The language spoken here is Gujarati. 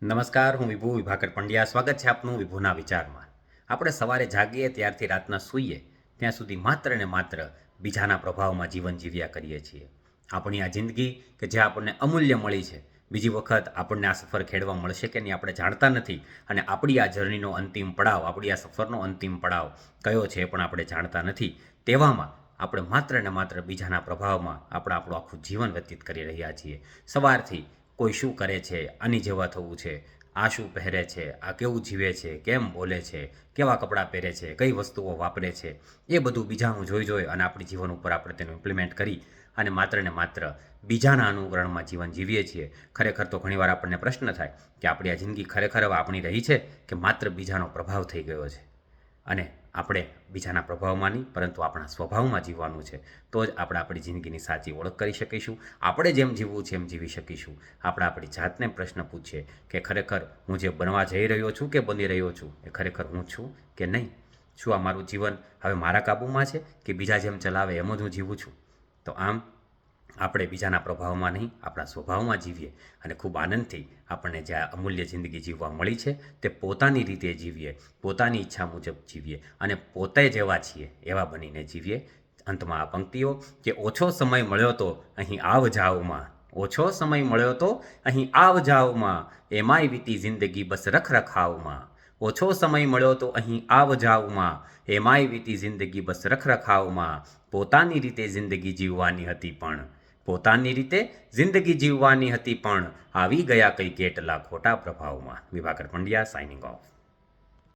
નમસ્કાર, હું વિભુ વિભાકર પંડ્યા. સ્વાગત છે આપનું વિભુના વિચારમાં. આપણે સવારે જાગીએ ત્યારથી રાતના સૂઈએ ત્યાં સુધી માત્ર ને માત્ર બીજાના પ્રભાવમાં જીવન જીવ્યા કરીએ છીએ. આપણી આ જિંદગી કે જે આપણને અમૂલ્ય મળી છે, બીજી વખત આપણને આ સફર ખેડવા મળશે કે નહીં આપણે જાણતા નથી. અને આપણી આ જર્નીનો અંતિમ પડાવ, આપણી આ સફરનો અંતિમ પડાવ કયો છે એ પણ આપણે જાણતા નથી. તેવામાં આપણે માત્ર ને માત્ર બીજાના પ્રભાવમાં આપણું આખું જીવન વ્યતીત કરી રહ્યા છીએ. સવારથી કોઈ શું કરે છે, આની જેવા થવું છે, આ શું પહેરે છે, આ કેવું જીવે છે, કેમ બોલે છે, કેવા કપડાં પહેરે છે, કઈ વસ્તુઓ વાપરે છે, એ બધું બીજાનું જોઈ અને આપણી જીવન ઉપર આપણે તેનું ઇમ્પ્લિમેન્ટ કરી અને માત્ર ને માત્ર બીજાના અનુકરણમાં જીવન જીવીએ છીએ. ખરેખર તો ઘણીવાર આપણને પ્રશ્ન થાય કે આપણી આ જિંદગી ખરેખર હવે આપણી રહી છે કે માત્ર બીજાનો પ્રભાવ થઈ ગયો છે. અને આપણે બીજાના પ્રભાવમાં નહીં પરંતુ આપણા સ્વભાવમાં જીવવાનું છે. તો જ આપણે આપણી જિંદગીની સાચી ઓળખ કરી શકીશું. આપણે જેમ જીવવું છે એમ જીવી શકીશું. આપણે આપણી જાતને પ્રશ્ન પૂછીએ કે ખરેખર હું જે બનવા જઈ રહ્યો છું કે બની રહ્યો છું એ ખરેખર હું છું કે નહીં. શું આ મારું જીવન હવે મારા કાબૂમાં છે કે બીજા જેમ ચલાવે એમ જ હું જીવું છું. તો આમ આપણે બીજાના પ્રભાવમાં નહીં આપણા સ્વભાવમાં જીવીએ અને ખૂબ આનંદથી આપણને જે આ અમૂલ્ય જિંદગી જીવવા મળી છે તે પોતાની રીતે જીવીએ, પોતાની ઈચ્છા મુજબ જીવીએ અને પોતે જેવા છીએ એવા બનીને જીવીએ. અંતમાં આ પંક્તિઓ કે ઓછો સમય મળ્યો તો અહીં આવ જાવમાં, ઓછો સમય મળ્યો તો અહીં આવ જાવમાં, એમાંય વીતી જિંદગી બસ રખરખાવમાં. ઓછો સમય મળ્યો તો અહીં આવ જાવમાં, એમાંય વીતી જિંદગી બસ રખરખાવમાં. પોતાની રીતે જિંદગી જીવવાની હતી પણ, પોતાની રીતે જિંદગી જીવવાની હતી પણ આવી ગયા કઈ કેટલા ખોટા પ્રભાવમાં. Vibhakar Pandya, signing of.